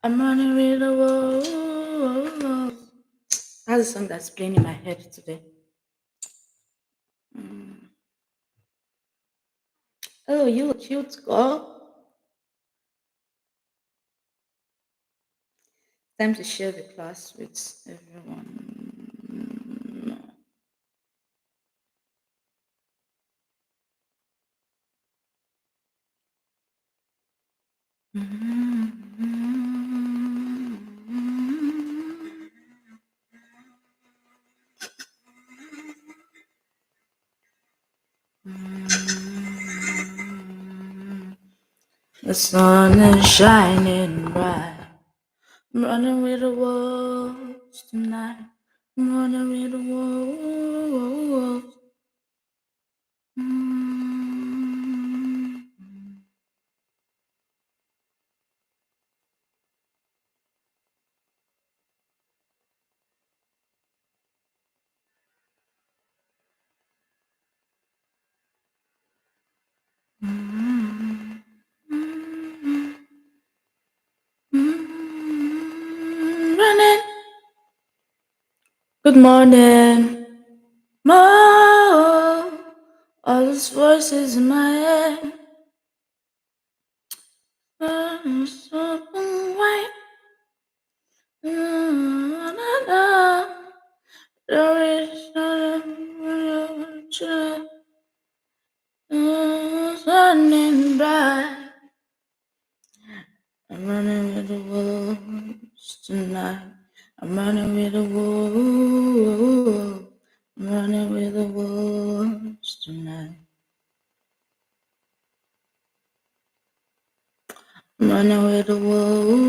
I'm running with the world. That's the song that's playing in my head today. Mm. Oh, you cute girl. Time to share the class with everyone. The sun is shining bright. I'm running with the wolves tonight. I'm running with the wolves. Mm. Mm. Mm. Running. Good morning. More. All those voices in my head. Something white. There is running bright. I'm running with the wolves tonight. I'm running with the wolves. I'm running with the wolves tonight. I'm running with the wolves.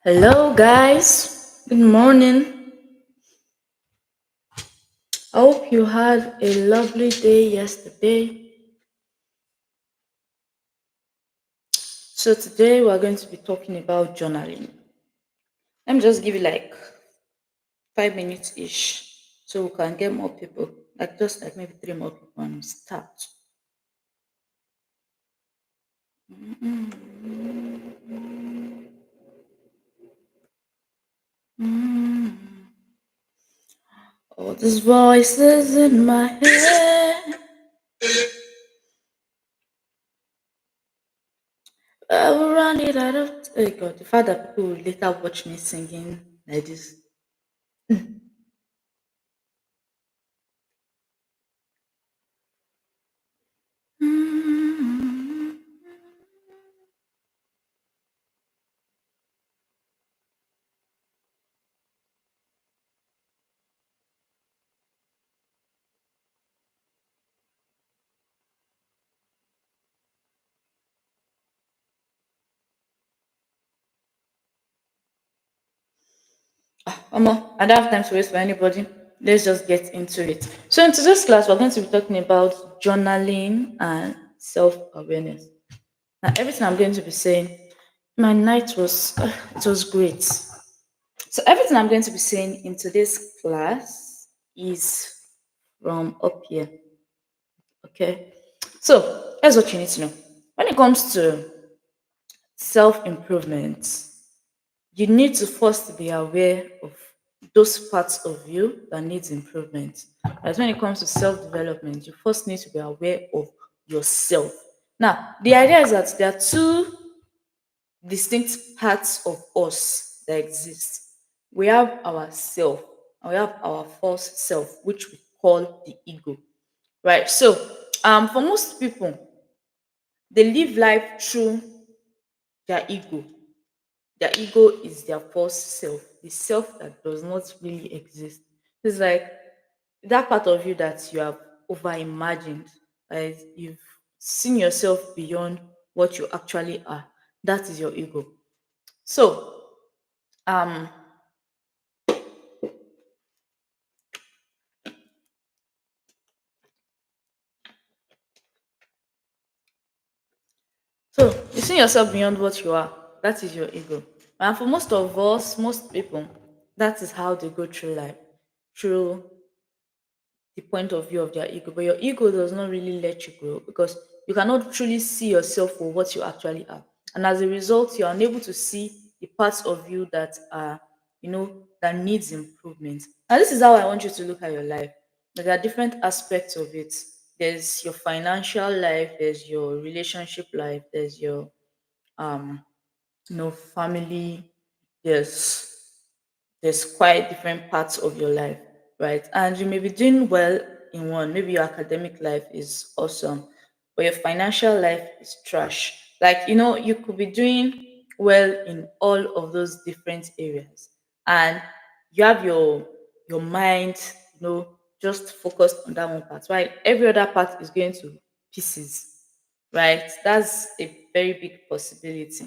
Hello, guys. Good morning. I hope you had a lovely day yesterday. So, today we're going to be talking about journaling. Let me just give you like 5 minutes ish so we can get more people, like just like maybe three more people and start. All these voices in my head, I will run it out of. Oh God, the fact that people will later watch me singing like this. I don't have time to waste for anybody. Let's just get into it. So, in today's class, we're going to be talking about journaling and self awareness. Now, everything I'm going to be saying, my night was it was great. So, everything I'm going to be saying in today's class is from up here. Okay. So, here's what you need to know. When it comes to self improvement, you need to first be aware of those parts of you that needs improvement. As when it comes to self-development, you first need to be aware of yourself. Now, the idea is that there are two distinct parts of us that exist. We have our self and we have our false self, which we call the ego. Right. So for most people, they live life through their ego. Their ego is their false self, the self that does not really exist. It's like that part of you that you have over imagined, like you've seen yourself beyond what you actually are. That is your ego. So, um, see yourself beyond what you are. That is your ego. And for most of us, most people, that is how they go through life, through the point of view of their ego. But your ego does not really let you grow because you cannot truly see yourself for what you actually are. And as a result, you are unable to see the parts of you that are, that needs improvement. And this is how I want you to look at your life. There are different aspects of it. There's your financial life, there's your relationship life, there's your um, family, there's quite different parts of your life, right? And you may be doing well in one. Maybe your academic life is awesome, but your financial life is trash. Like, you could be doing well in all of those different areas. And you have your mind, just focused on that one part, right? Every other part is going to pieces, right? That's a very big possibility.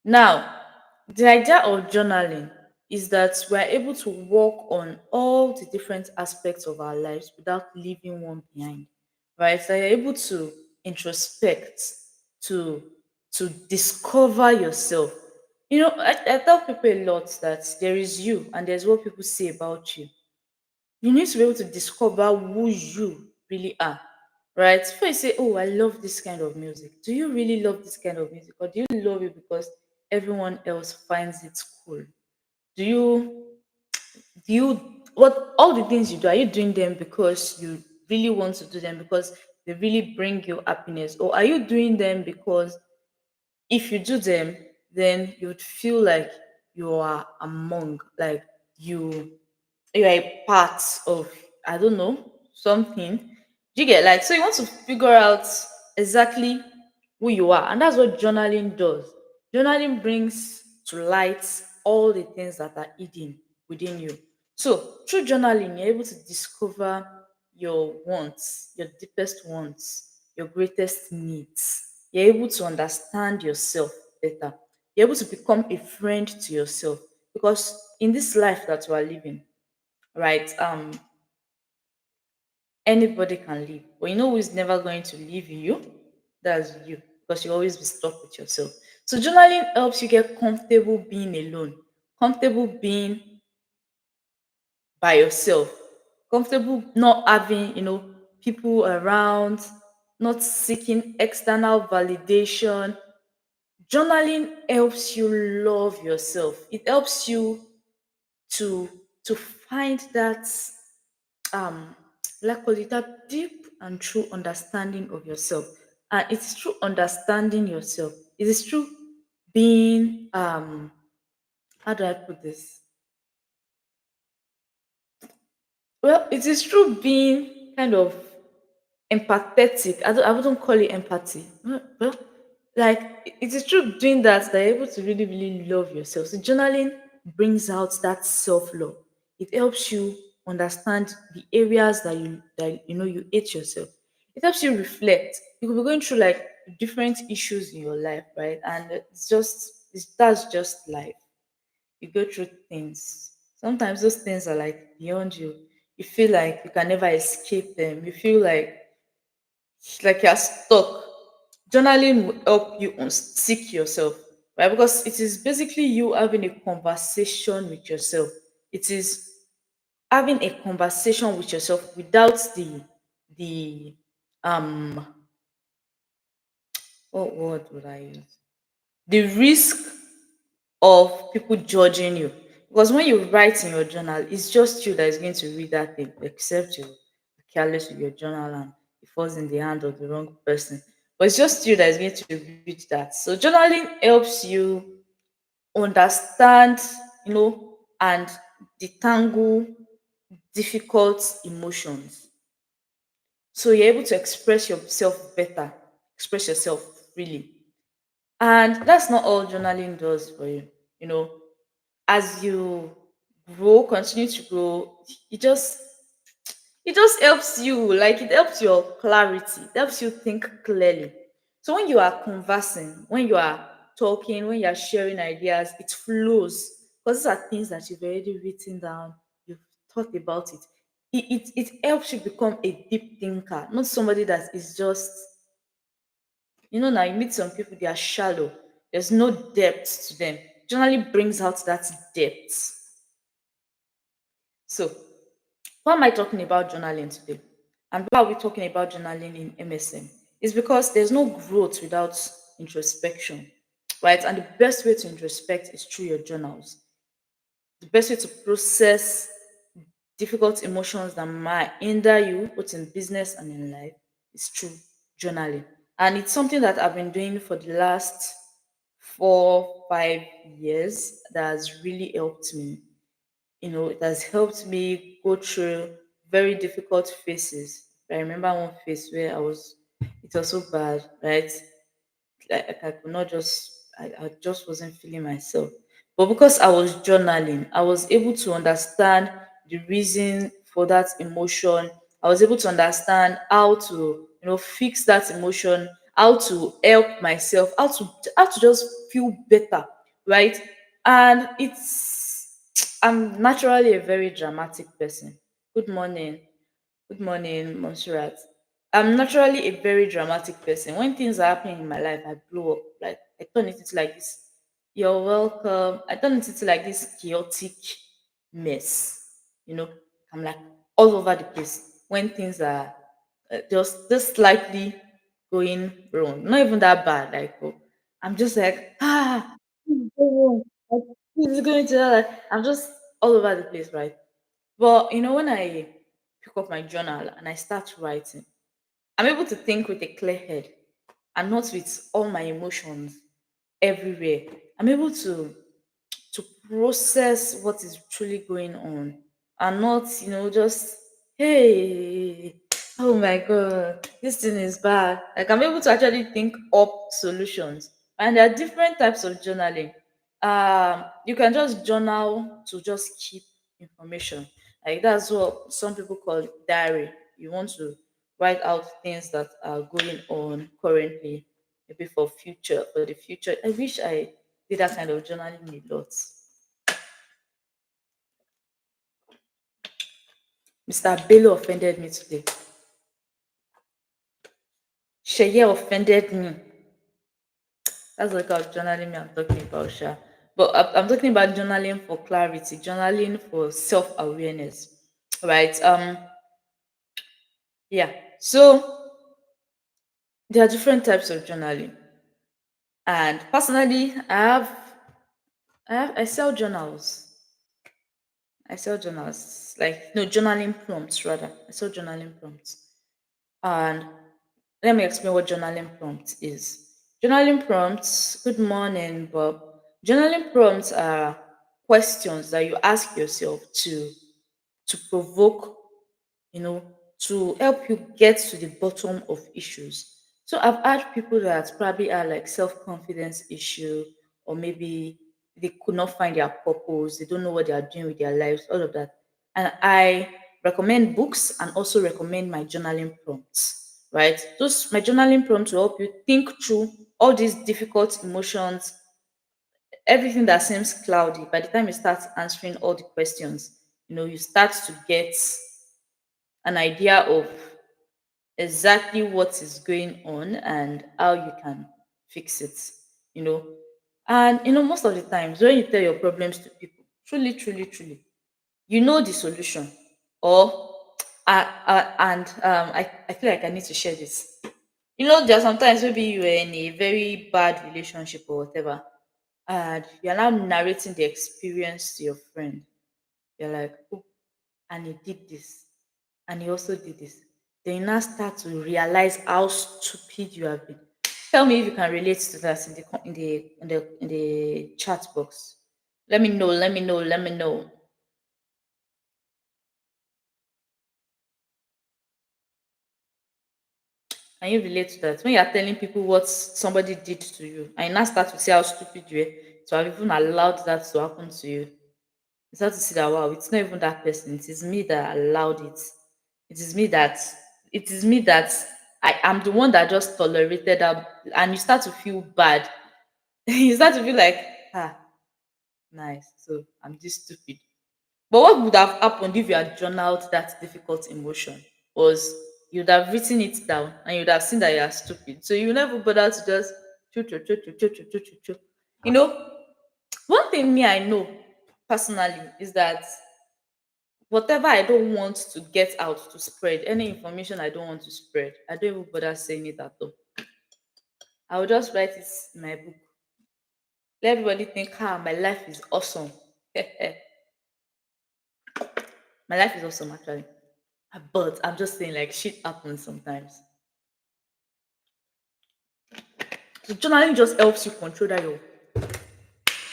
Now, the idea of journaling is that we're able to work on all the different aspects of our lives without leaving one behind, right? So you're able to introspect, to discover yourself. I tell people a lot that there is you and there's what people say about you. You need to be able to discover who you really are, right? Before you say, oh, I love this kind of music, do you really love this kind of music, or do you love it because everyone else finds it cool? Do you do you what all the things you do, are you doing them because you really want to do them, because they really bring you happiness, or are you doing them because if you do them, then you would feel like you are among, like you you're a part of, I don't know, something. Do you get, like, so you want to figure out exactly who you are, and that's what journaling does. Journaling brings to light all the things that are hidden within you. So through journaling, you're able to discover your wants, your deepest wants, your greatest needs. You're able to understand yourself better. You're able to become a friend to yourself, because in this life that we are living, right? Anybody can leave, but you know who is never going to leave you? That's you, because you always be stuck with yourself. So journaling helps you get comfortable being alone, comfortable being by yourself, comfortable not having, people around, not seeking external validation. Journaling helps you love yourself. It helps you to find that um like call it that deep and true understanding of yourself. And it's true understanding yourself, it is true being how do I put this, well, it is true being kind of empathetic. I wouldn't call it empathy. Well, like it is true doing that you're able to really, really love yourself. So journaling brings out that self-love. It helps you understand the areas that you hate yourself. It helps you reflect. You could be going through like different issues in your life, right? And that's just life. You go through things. Sometimes those things are like beyond you. You feel like you can never escape them. You feel like you're stuck. Journaling will help you unstick yourself, right? Because it is basically you having a conversation with yourself. It is having a conversation with yourself without the um what word would I use? The risk of people judging you. Because when you write in your journal, it's just you that is going to read that thing, except you're careless with your journal and it falls in the hand of the wrong person. But it's just you that is going to read that. So journaling helps you understand, and detangle difficult emotions. So you're able to express yourself better, express yourself freely. And that's not all journaling does for you. You know, as you continue to grow, it just helps you, like it helps your clarity, it helps you think clearly. So when you are conversing, when you are talking, when you are sharing ideas, it flows, because these are things that you've already written down, you've thought about it. It helps you become a deep thinker, not somebody that is just Now you meet some people, they are shallow. There's no depth to them. Journaling brings out that depth. So, why am I talking about journaling today? And why are we talking about journaling in MSM? It's because there's no growth without introspection, right? And the best way to introspect is through your journals. The best way to process difficult emotions that might hinder you, both in business and in life, is through journaling. And it's something that I've been doing for the last 4, 5 years that has really helped me. It has helped me go through very difficult phases. I remember one phase where it was so bad, right? Like I could not just, I just wasn't feeling myself. But because I was journaling, I was able to understand the reason for that emotion. I was able to understand how to, fix that emotion, how to help myself, how to just feel better, right? And I'm naturally a very dramatic person. Good morning. Good morning, Monserrat. I'm naturally a very dramatic person. When things are happening in my life, I blow up. Like I turn it into like this. You're welcome. I turn it into like this chaotic mess. You know, I'm like all over the place when things are just slightly going wrong. Not even that bad. Like I'm just like this is going wrong. Like, this is going to like, I'm just all over the place, right? But when I pick up my journal and I start writing, I'm able to think with a clear head and not with all my emotions everywhere. I'm able to process what is truly going on and not, just, hey, oh my god, this thing is bad. Like I'm able to actually think up solutions. And there are different types of journaling. You can just journal to just keep information. Like that's what some people call diary. You want to write out things that are going on currently, maybe for the future. I wish I did that kind of journaling a lot. Mr. Bello offended me today. Sheye offended me. That's the kind of journaling I'm talking about, Sha. But I'm talking about journaling for clarity, journaling for self-awareness. Right? Yeah. So there are different types of journaling. And personally, I sell journals. I sell journals. Like no journaling prompts rather. I sell journaling prompts. And let me explain what journaling prompt is. Journaling prompts, good morning, Bob. Journaling prompts are questions that you ask yourself to provoke, you know, to help you get to the bottom of issues. So I've had people that probably are like self-confidence issue, or maybe they could not find their purpose, they don't know what they are doing with their lives, all of that. And I recommend books and also recommend my journaling prompts, right? Those my journaling prompts will help you think through all these difficult emotions, everything that seems cloudy. By the time you start answering all the questions, you start to get an idea of exactly what is going on and how you can fix it, you know. And most of the times when you tell your problems to people, truly, truly, truly, you know the solution. Or I feel like I need to share this. There are sometimes maybe you're in a very bad relationship or whatever, and you're now narrating the experience to your friend. You're like, oh, and he did this, and he also did this. Then you now start to realize how stupid you have been. Tell me if you can relate to that in the chat box. Let me know. Let me know. Let me know. Can you relate to that? When you are telling people what somebody did to you, and you now start to see how stupid you were to have even allowed that to happen to you. You start to see that wow, it's not even that person. It is me that allowed it. It is me that it is me that I am the one that just tolerated that, and you start to feel bad. You start to feel like, ah, nice. So I'm this stupid. But what would have happened if you had journaled that difficult emotion was you'd have written it down and you'd have seen that you are stupid. So you never bother to just choo, choo, choo, choo, choo, choo, choo, choo, choo. You know, one thing me I know personally is that whatever I don't want to get out to spread, any information I don't want to spread, I don't even bother saying it at all. I will just write it in my book. Let everybody think, ah, my life is awesome. My life is awesome actually. But I'm just saying like shit happens sometimes. So journaling just helps you control that your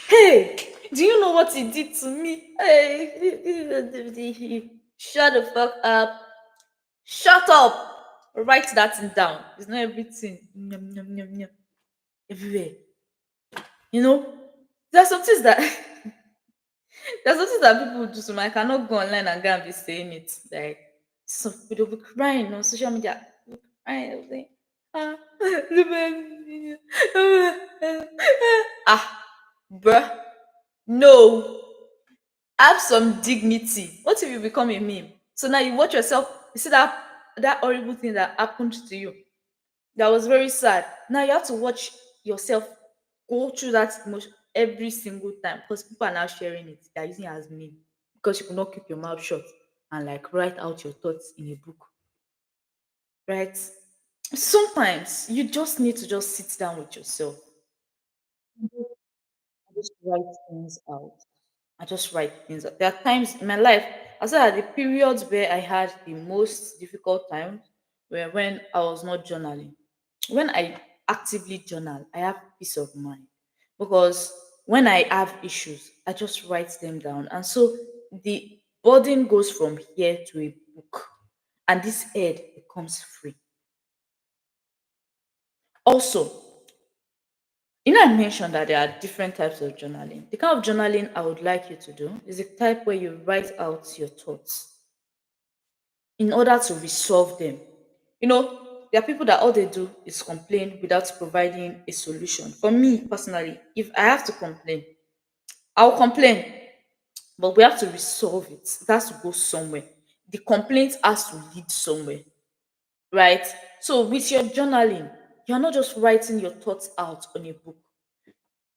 hey, do you know what he did to me? Hey, shut the fuck up. Shut up. Write that thing down. It's not everything. Nyam, nyam, nyam, nyam. Everywhere. You know, there's some things that there's some things that people do. So I cannot go online and go and be saying it. Like some people will be crying on social media. They'll be crying. They'll say, ah, ah, bruh. No, have some dignity. What if you become a meme? So now you watch yourself, you see that horrible thing that happened to you. That was very sad. Now you have to watch yourself go through that emotion every single time because people are now sharing it. They're using it as meme because you could not keep your mouth shut and like write out your thoughts in a book, right? Sometimes you just need to just sit down with yourself and just write things out. I just write things out. There are times in my life, I said that the periods where I had the most difficult times were when I was not journaling. When I actively journal, I have peace of mind because when I have issues, I just write them down. And so the burden goes from here to a book, and this head becomes free. Also, I mentioned that there are different types of journaling. The kind of journaling I would like you to do is the type where you write out your thoughts in order to resolve them. There are people that all they do is complain without providing a solution. For me personally, if I have to complain, I'll complain, but we have to resolve it. It has to go somewhere. The complaint has to lead somewhere, right? So with your journaling, you're not just writing your thoughts out on a book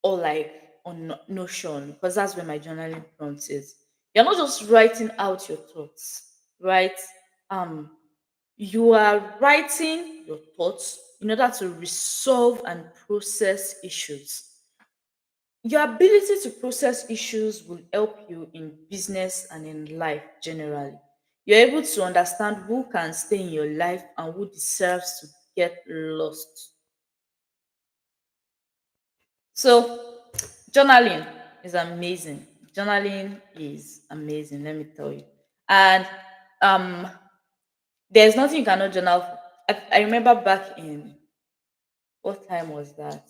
or like on Notion, because that's where my journaling prompt is. You're not just writing out your thoughts, right? Um, you are writing your thoughts in order to resolve and process issues. Your ability to process issues will help you in business and in life generally. You're able to understand who can stay in your life and who deserves to get lost. So, journaling is amazing. Journaling is amazing, let me tell you. And um, there's nothing you cannot journal for. I remember back in what time was that?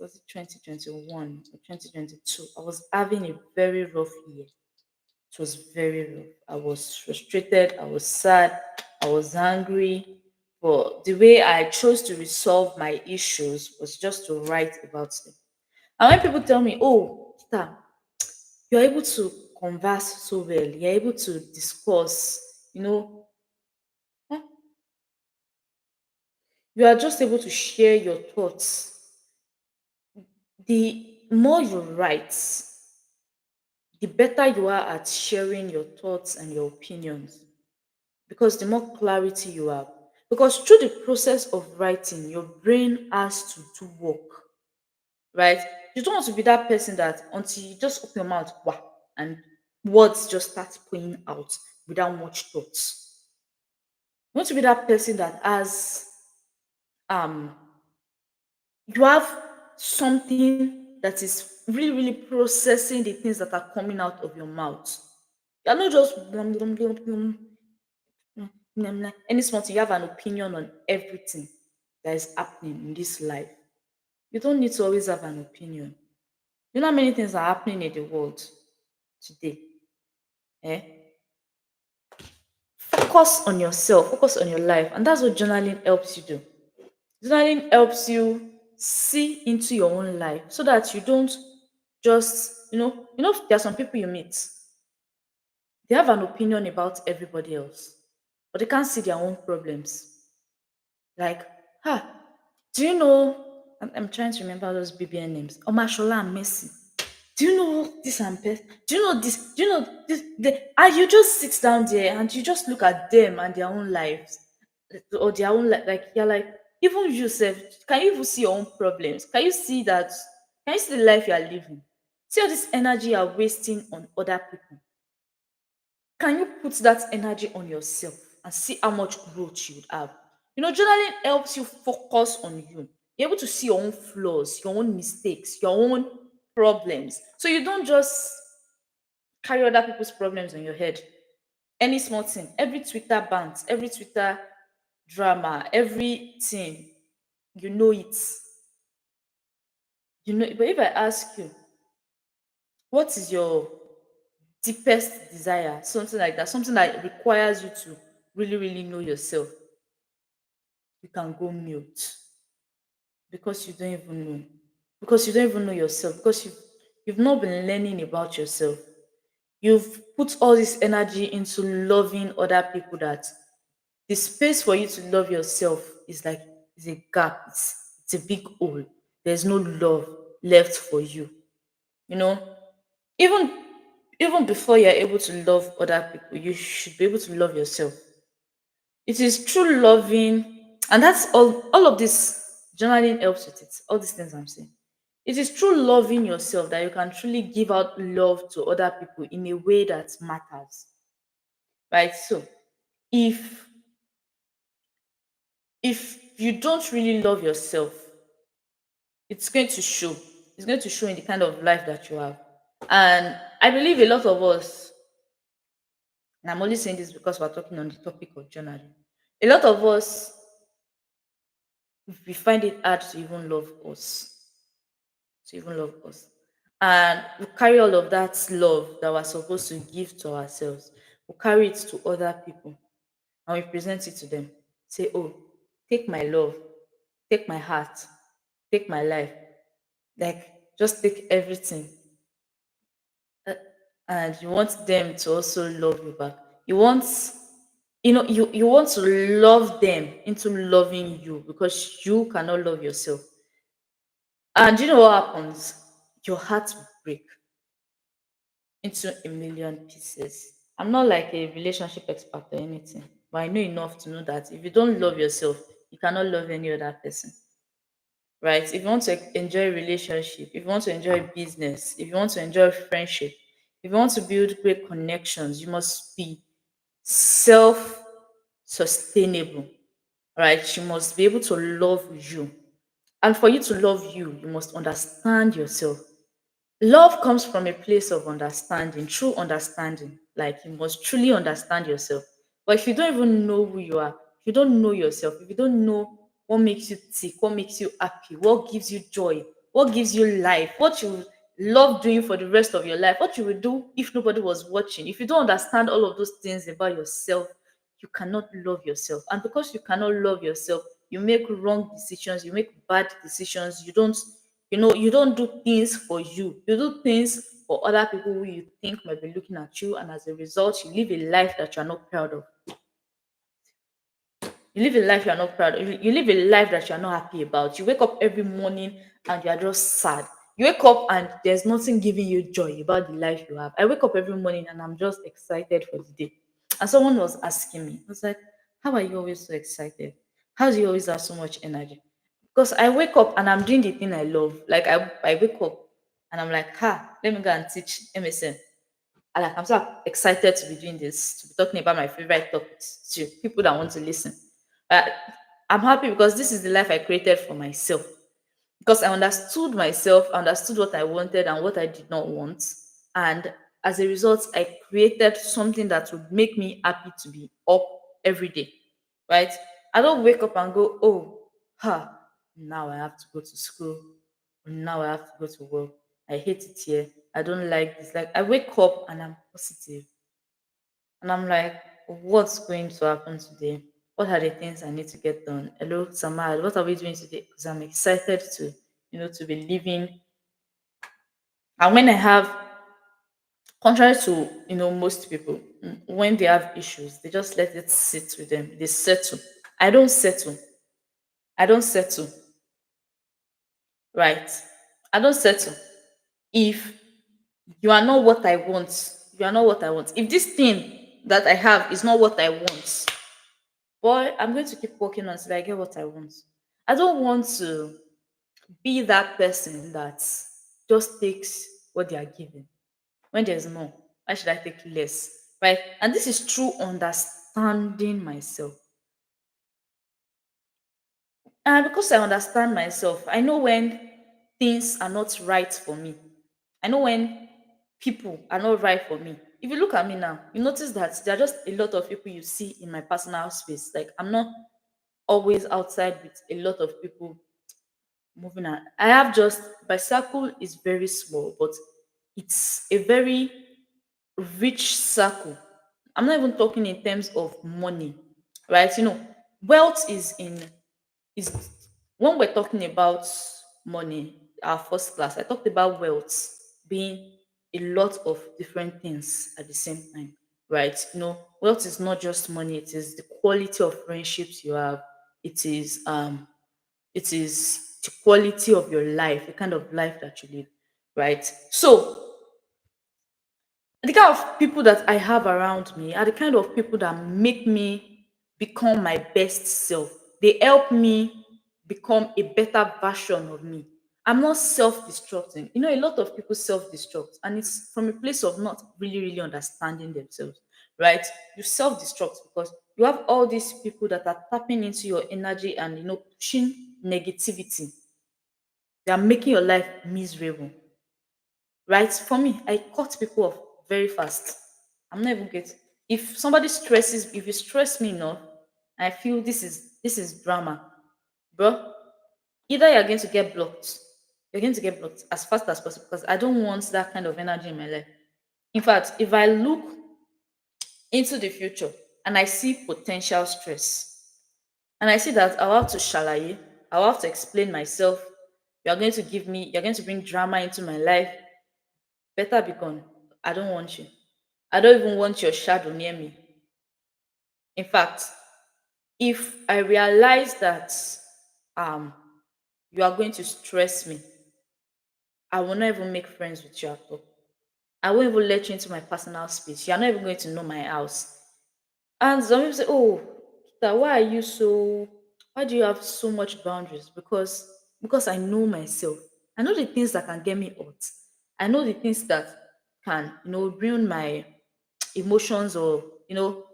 Was it 2021 or 2022? I was having a very rough year. It was very rough. I was frustrated, I was sad, I was angry. But the way I chose to resolve my issues was just to write about them. And when people tell me, oh, Kita, you're able to converse so well, you're able to discuss, eh, you are just able to share your thoughts. The more you write, the better you are at sharing your thoughts and your opinions because the more clarity you have. Because through the process of writing, your brain has to do work, right? You don't want to be that person that until you just open your mouth, wow, and words just start pouring out without much thoughts. You want to be that person that has um you have something that is really, really processing the things that are coming out of your mouth. You're not just blum, blum, blum, blum, blum, blum, blum. Any small thing, you have an opinion on everything that is happening in this life. You don't need to always have an opinion. You know how many things are happening in the world today? Eh? Focus on yourself, focus on your life, and that's what journaling helps you do. Journaling helps you see into your own life so that you don't just, there are some people you meet, they have an opinion about everybody else. but they can't see their own problems. Like, ha, do you know? I'm trying to remember those BBN names. Omashola and Messi. Do you know this and Pet? Do you know this? Do you know this? And you just sit down there and you just look at them and their own lives, or their own like you're like, even yourself. Can you even see your own problems? Can you see that? Can you see the life you are living? See all this energy you are wasting on other people. Can you put that energy on yourself and see how much growth you would have? Journaling helps you focus on you. You're able to see your own flaws, your own mistakes, your own problems. So you don't just carry other people's problems on your head. Any small thing, every Twitter bant, every Twitter drama, everything, you know it. But if I ask you, what is your deepest desire? Something like that, something that requires you to really, really know yourself. You can go mute because you don't even know. Because you don't even know yourself. Because you've not been learning about yourself. You've put all this energy into loving other people that the space for you to love yourself is a gap. It's a big hole. There's no love left for you. You know, even even before you're able to love other people, you should be able to love yourself. It is true loving, and that's all of this journaling helps with it. All these things I'm saying. It is true loving yourself that you can truly give out love to other people in a way that matters. Right? So if if you don't really love yourself, it's going to show. It's going to show in the kind of life that you have. And I believe a lot of us, and I'm only saying this because we're talking on the topic of journaling. A lot of us, we find it hard to even love us, to even love us. And we carry all of that love that we're supposed to give to ourselves. We carry it to other people and we present it to them. Say, oh, take my love, take my heart, take my life. Like, just take everything. Uh, And you want them to also love you back. You want, you want to love them into loving you because you cannot love yourself. And you know what happens? Your heart will break into a million pieces. I'm not like a relationship expert or anything, but I know enough to know that if you don't love yourself, you cannot love any other person. Right? If you want to enjoy relationship, if you want to enjoy business, if you want to enjoy friendship, if you want to build great connections, you must be self sustainable. Right? You must be able to love you. And for you to love you, you must understand yourself. Love comes from a place of understanding, true understanding. Like you must truly understand yourself. But if you don't even know who you are, if you don't know yourself, if you don't know what makes you tick, what makes you happy, what gives you joy, what gives you life, what you love doing for the rest of your life, what you would do if nobody was watching, if you don't understand all of those things about yourself, you cannot love yourself. And because you cannot love yourself, you make wrong decisions, you make bad decisions, you don't do things for you. You do things for other people who you think might be looking at you, and as a result, you live a life that you're not proud of. You live a life you're not proud of. You live a life that you're not happy about. You wake up every morning and you're just sad. You wake up and there's nothing giving you joy about the life you have. I wake up every morning and I'm just excited for the day. And someone was asking me, I was like, how are you always so excited? How do you always have so much energy? Because I wake up and I'm doing the thing I love. Like I wake up and I'm like, let me go and teach MSN. I'm so excited to be doing this, to be talking about my favorite topics to people that want to listen. Uh, I'm happy because this is the life I created for myself. Because I understood myself, I understood what I wanted and what I did not want. And as a result, I created something that would make me happy to be up every day. Right? I don't wake up and go, oh, now I have to go to school. Now I have to go to work. I hate it here. I don't like this. Like I wake up and I'm positive. And I'm like, what's going to happen today? What are the things I need to get done? Hello, Samad, what are we doing today? Because I'm excited to be living. And when I have Contrary to most people, when they have issues, they just let it sit with them. They settle. I don't settle. I don't settle. Right? I don't settle. If you are not what I want, you are not what I want. If this thing that I have is not what I want, boy, I'm going to keep working until I get what I want. I don't want to be that person that just takes what they are given. When there's more, why should I take less? Right? And this is true understanding myself. And because I understand myself, I know when things are not right for me. I know when people are not right for me. If you look at me now, you notice that there are just a lot of people you see in my personal space. Like I'm not always outside with a lot of people moving on. I have just my circle is very small, but it's a very rich circle. I'm not even talking in terms of money, right? Wealth is when we're talking about money, our first class. I talked about wealth being a lot of different things at the same time, right? Wealth is not just money, it is the quality of friendships you have, it is the quality of your life, the kind of life that you live, right? So the kind of people that I have around me are the kind of people that make me become my best self. They help me become a better version of me. I'm not self-destructing. A lot of people self-destruct, and it's from a place of not really, really understanding themselves, right? You self-destruct because you have all these people that are tapping into your energy and pushing negativity. They are making your life miserable, right? For me, I cut people off very fast. I'm not even get if somebody stresses, if you stress me enough, I feel this is drama, bro. Either you're going to get blocked, you're going to get blocked as fast as possible because I don't want that kind of energy in my life. In fact, if I look into the future and I see potential stress and I see that I'll have to shalaye, I'll have to explain myself, you're going to bring drama into my life. Better be gone. I don't want you. I don't even want your shadow near me. In fact, if I realize that um you are going to stress me, I will not even make friends with you at all. I won't even let you into my personal space. You are not even going to know my house. And some people say, "Oh, Kita, why do you have so much boundaries?" Because I know myself. I know the things that can get me hurt. I know the things that can, ruin my emotions or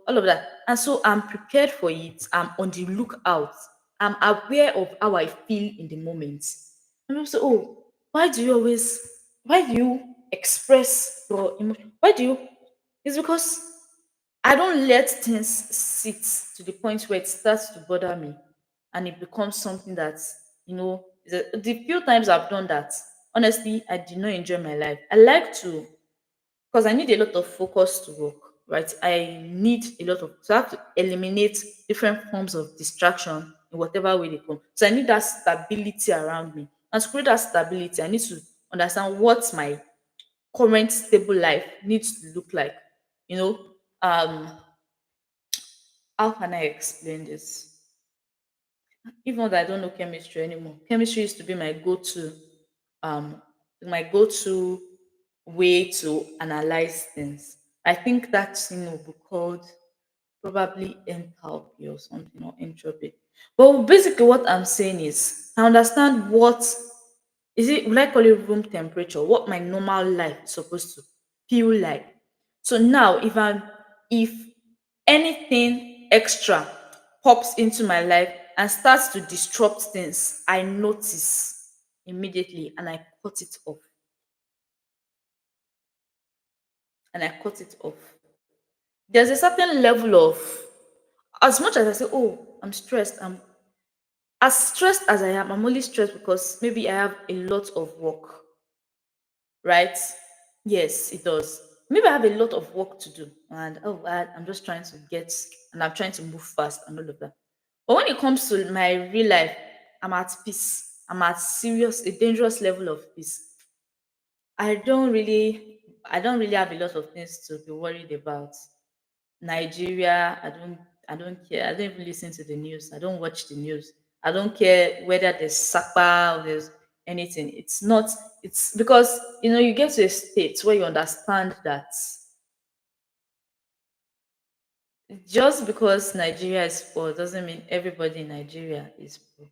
all of that. And so I'm prepared for it. I'm on the lookout. I'm aware of how I feel in the moment. And people say, "Oh, why do you express your emotion? Why do you?" It's because I don't let things sit to the point where it starts to bother me and it becomes something that, the few times I've done that, honestly, I did not enjoy my life. I like to, because I need a lot of focus to work, right? I need a lot of, so I have to eliminate different forms of distraction in whatever way they come. So I need that stability around me. And to create that stability, I need to understand what my current stable life needs to look like. You know, um, how can I explain this? Even though I don't know chemistry anymore, chemistry used to be um, my go-to way to analyze things. I think that thing will be called probably enthalpy or something or entropy. But basically, what I'm saying is, I understand what is it. Would I call it room temperature? What my normal life is supposed to feel like. So now, if anything extra pops into my life and starts to disrupt things, I notice immediately and I cut it off. And I cut it off. There's a certain level of, as much as I say, "Oh, I'm stressed," I'm as stressed as I am, I'm only stressed because maybe I have a lot of work, right? Yes, it does. Maybe I have a lot of work to do, and I'm just trying to and I'm trying to move fast and all of that. But when it comes to my real life, I'm at peace. I'm at a dangerous level of peace. I don't really. I don't really have a lot of things to be worried about. Nigeria, I don't care. I don't even listen to the news. I don't watch the news. I don't care whether there's sapa or there's anything. It's not, it's because you get to a state where you understand that just because Nigeria is poor doesn't mean everybody in Nigeria is poor.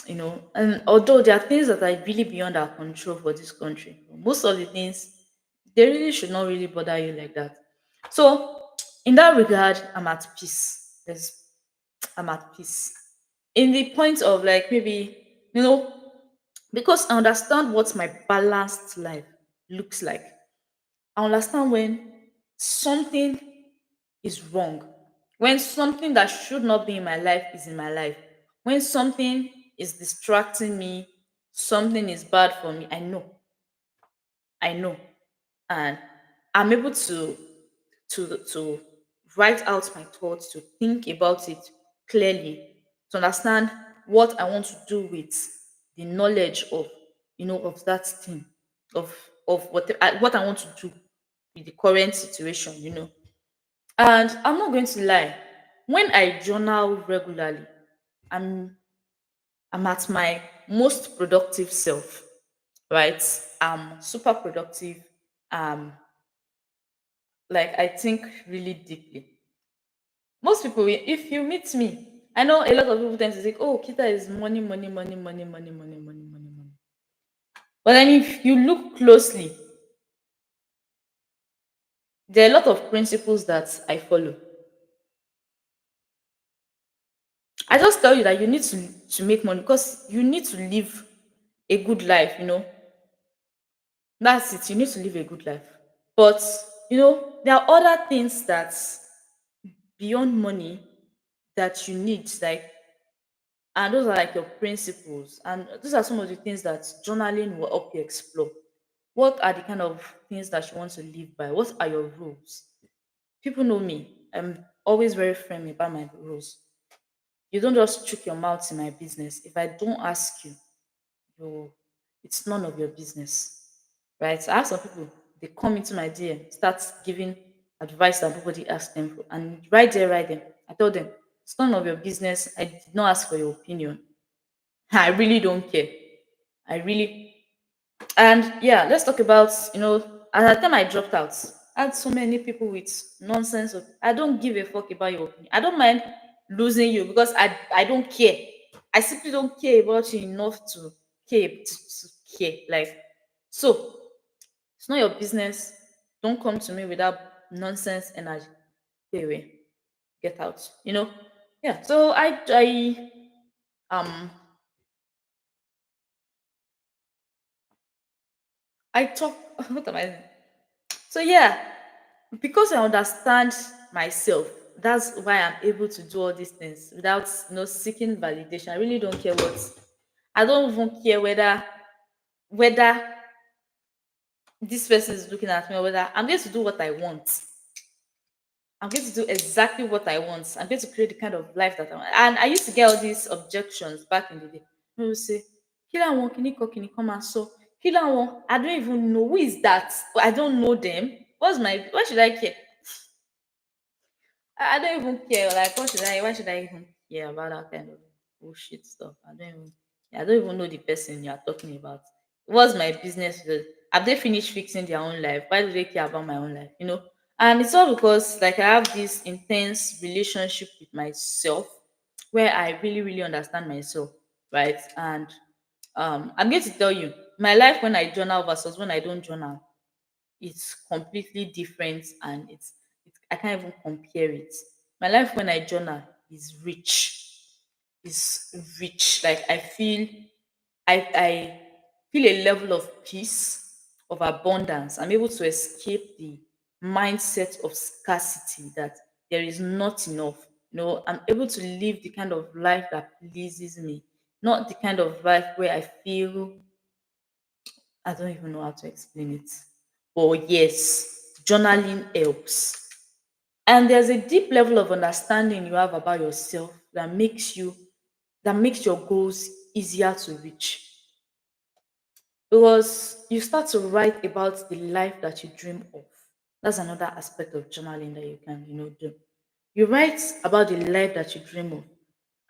And although there are things that are really beyond our control for this country, most of the things they really should not really bother you like that. So in that regard, I'm at peace. I'm at peace. In the point of like maybe, because I understand what my balanced life looks like. I understand when something is wrong, when something that should not be in my life is in my life, when something is distracting me, something is bad for me. I know, and I'm able to write out my thoughts, to think about it clearly, to understand what I want to do with the knowledge of that thing, of what I want to do with the current situation. And I'm not going to lie, when I journal regularly, i'm I'm at my most productive self, right? I'm super productive. Like, I think really deeply. Most people, if you meet me, I know a lot of people tend to think, oh, Kita is money, money, money, money, money, money, money, money, money. But then if you look closely, there are a lot of principles that I follow. I just tell you that you need to make money because you need to live a good life. That's it. You need to live a good life. But there are other things that beyond money that you need, like, and those are like your principles. And those are some of the things that journaling will help you explore. What are the kind of things that you want to live by? What are your rules? People know me. I'm always very firm about my rules. You don't just chook your mouth in my business. If I don't ask you, you it's none of your business. Right? So I have some people, they come into my DM, start giving advice that nobody asked them for. And right there, right then, I told them, it's none of your business. I did not ask for your opinion. I really don't care. I really and yeah, let's talk about at the time I dropped out. I had so many people with nonsense. I don't give a fuck about your opinion. I don't mind losing you because I don't care. I simply don't care about you enough to to care. Like, so it's not your business. Don't come to me with that nonsense energy. Stay away. Get out. Yeah. So um I talk what am I saying? So yeah, because I understand myself, that's why I'm able to do all these things without seeking validation. I really don't care what. I don't even care whether this person is looking at me or whether I'm going to do what I want. I'm going to do exactly what I want. I'm going to create the kind of life that I want. And I used to get all these objections back in the day. People would say, Kila won kini come and so Kila won. I don't even know who is that. I don't know them. Why should I care? I don't even care. Like, why should I even care about that kind of bullshit stuff? I don't even know the person you're talking about. What's my business? Have they finished fixing their own life? Why do they care about my own life? And it's all because, like, I have this intense relationship with myself where I really, really understand myself, right? And I'm going to tell you, my life when I journal versus when I don't journal, it's completely different, and I can't even compare it. My life when I journal is rich. Like, I feel a level of peace, of abundance. I'm able to escape the mindset of scarcity, that there is not enough. I'm able to live the kind of life that pleases me, not the kind of life where I feel I don't even know how to explain it. But yes, journaling helps. And there's a deep level of understanding you have about yourself that makes your goals easier to reach. because you start to write about the life that you dream of. That's another aspect of journaling that you can, do. You write about the life that you dream of,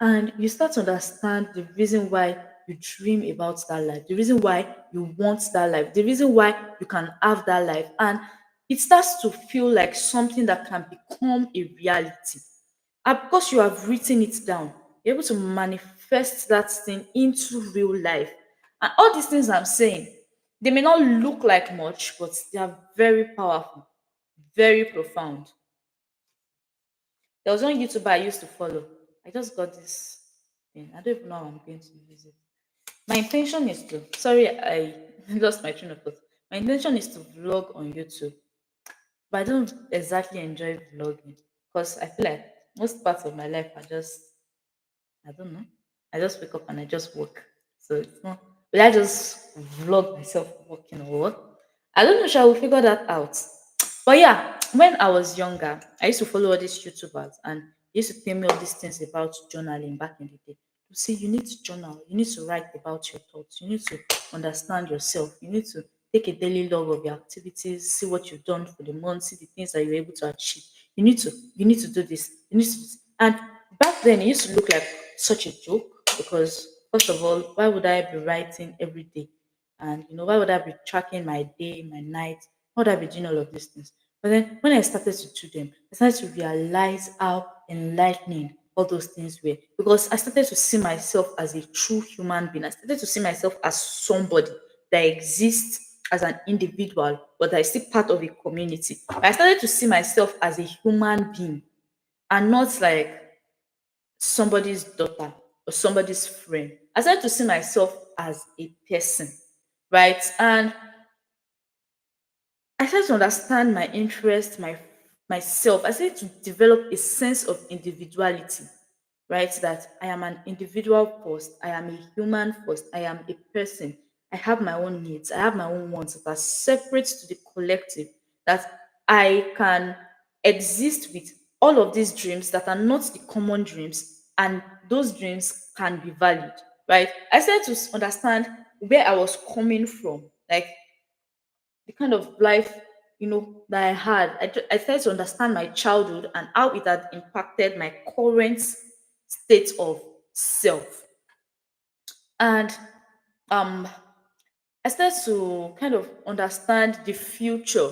and you start to understand the reason why you dream about that life, the reason why you want that life, the reason why you can have that life, and it starts to feel like something that can become a reality. And because you have written it down, you're able to manifest that thing into real life. And all these things I'm saying, they may not look like much, but they are very powerful, very profound. There was one YouTuber I used to follow. I just got this thing. I don't even know how I'm going to use it. My intention is to, sorry, I lost my train of thought. My intention is to vlog on YouTube, but I don't exactly enjoy vlogging because I feel like most parts of my life are just, I don't know. I just wake up and I just work. So it's not. Will I just vlog myself working or what? I don't know. Shall we figure that out? But yeah, when I was younger, I used to follow all these YouTubers and they used to tell me all these things about journaling back in the day. To say you need to journal, you need to write about your thoughts, you need to understand yourself, you need to take a daily log of your activities, see what you've done for the month, see the things that you're able to achieve. You need to do this. You need to do this. And back then it used to look like such a joke because first of all, why would I be writing every day? And why would I be tracking my day, my night? Why would I be doing all of these things? But then when I started to do them, I started to realize how enlightening all those things were. Because I started to see myself as a true human being. I started to see myself as somebody that exists as an individual, but that is still part of a community. I started to see myself as a human being and not like somebody's daughter or somebody's friend. I started to see myself as a person, right? And I started to understand my interests, myself. I started to develop a sense of individuality, right? That I am an individual first, I am a human first, I am a person. I have my own needs, I have my own wants that are separate to the collective, that I can exist with all of these dreams that are not the common dreams, and those dreams can be valid, right? I started to understand where I was coming from, like the kind of life that I had. I started to understand my childhood and how it had impacted my current state of self. And um I started to kind of understand the future,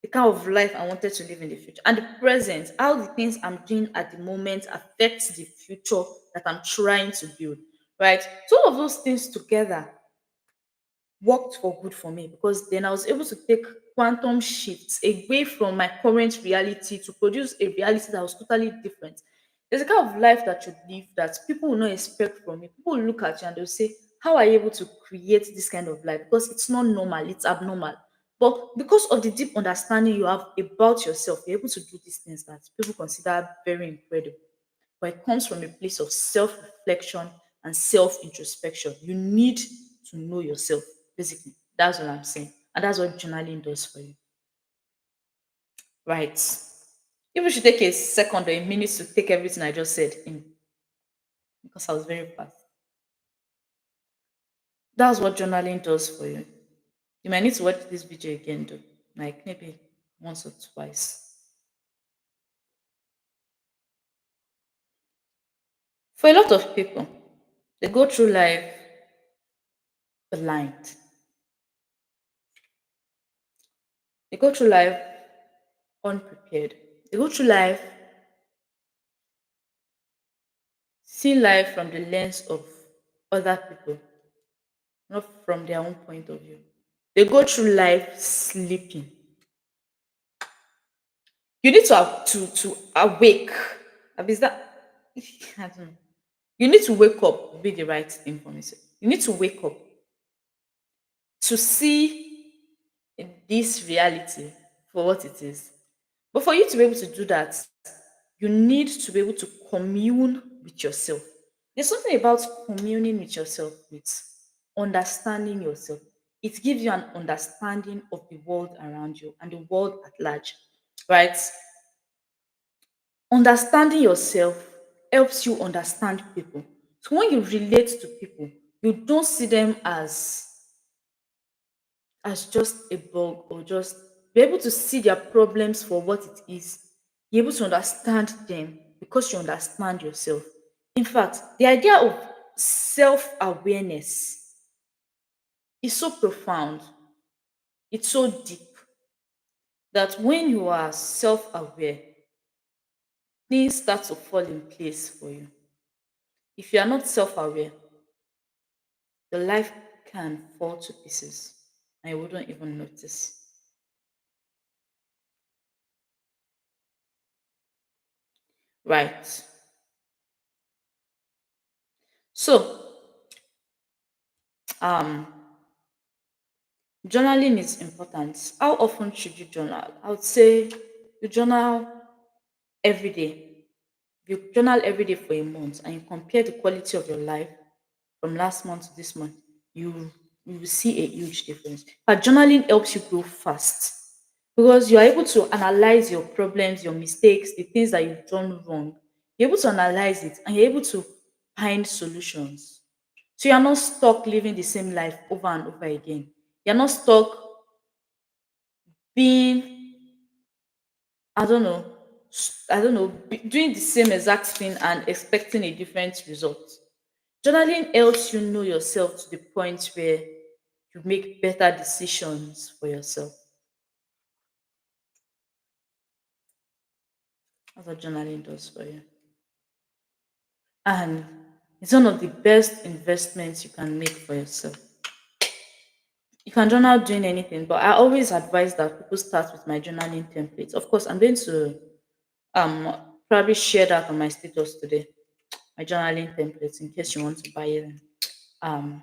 the kind of life I wanted to live in the future, and the present, how the things I'm doing at the moment affects the future that I'm trying to build. Right? So all of those things together worked for good for me because then I was able to take quantum shifts away from my current reality to produce a reality that was totally different. There's a kind of life that you live that people will not expect from you. People will look at you and they'll say, how are you able to create this kind of life? Because it's not normal, it's abnormal. But because of the deep understanding you have about yourself, you're able to do these things that people consider very incredible, but it comes from a place of self reflection and self introspection. You need to know yourself, basically. That's what I'm saying. And that's what journaling does for you. Right. If you should take a second or a minute to take everything I just said in, because I was very fast. That's what journaling does for you. You might need to watch this video again, though, like maybe once or twice. For a lot of people, they go through life blind. They go through life unprepared. They go through life seeing life from the lens of other people, not from their own point of view. They go through life sleeping. You need to to awake. Is that I don't know. You need to wake up, would be the right thing for me. You need to wake up to see this reality for what it is. But for you to be able to do that, you need to be able to commune with yourself. There's something about communing with yourself, with understanding yourself. It gives you an understanding of the world around you and the world at large, right? Understanding yourself helps you understand people. So when you relate to people, you don't see them as as just a bug, or just be able to see their problems for what it is, be able to understand them because you understand yourself. In fact, the idea of self awareness is so profound, it's so deep that when you are self aware, things start to fall in place for you. If you are not self aware, your life can fall to pieces and you wouldn't even notice. Right. So, um, journaling is important. How often should you journal? I would say you journal every day. If you journal every day for a month and you compare the quality of your life from last month to this month, you will see a huge difference. But journaling helps you grow fast because you are able to analyze your problems, your mistakes, the things that you've done wrong. You're able to analyze it and you're able to find solutions. So you're not stuck living the same life over and over again. You're not stuck being, I don't know, doing the same exact thing and expecting a different result. Journaling helps you know yourself to the point where you make better decisions for yourself. That's what journaling does for you. And it's one of the best investments you can make for yourself. You can journal doing anything, but I always advise that people start with my journaling templates. Of course, I'm going to probably share that on my status today. My journaling templates in case you want to buy them.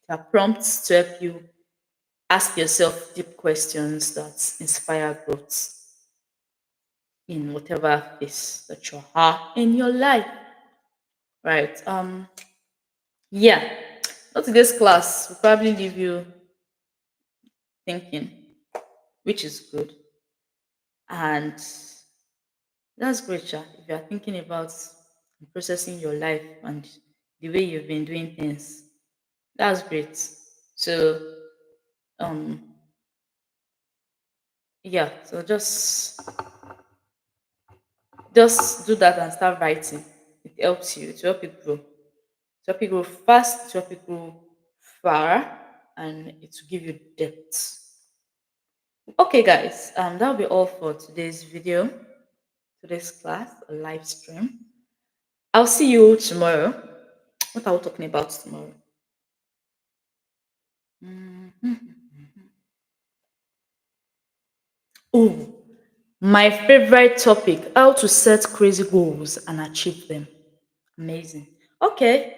There are prompts to help you ask yourself deep questions that inspire growth in whatever phase that you are in your life. Right. Yeah. Not today's class will probably leave you thinking, which is good. And that's great, Sha. If you are thinking about processing your life and the way you've been doing things, that's great. So, um, yeah. So just do that and start writing. It helps you. To help you grow. To help you grow fast. To help you grow far, and it will give you depth. Okay, guys. That'll be all for today's video, today's class, a live stream. I'll see you tomorrow. What are we talking about tomorrow? Mhm. Oh, my favorite topic: how to set crazy goals and achieve them. Amazing. Okay.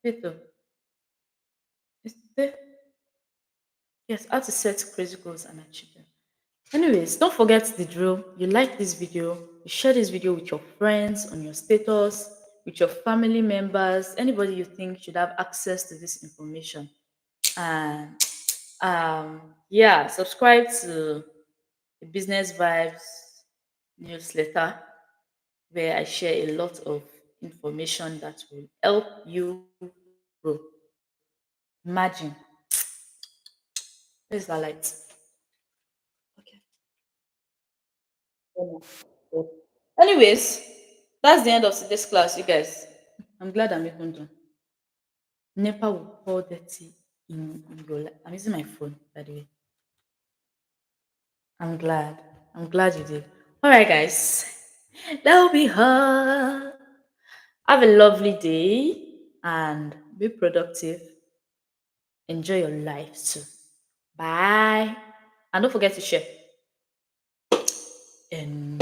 Vito, is there? Yes, how to set crazy goals and achieve them. Anyways, don't forget the drill. You like this video, you share this video with your friends, on your status, with your family members, anybody you think should have access to this information. And yeah, subscribe to the Business Vibes newsletter where I share a lot of information that will help you grow. Imagine. Where's that light? Okay. Yeah. Anyways, that's the end of today's class, you guys. I'm glad I'm even done. NEPA will pour dirty in your life. I'm using my phone, by the way. I'm glad. I'm glad you did. All right, guys. That'll be her. Have a lovely day and be productive. Enjoy your life too. Bye. And don't forget to share. And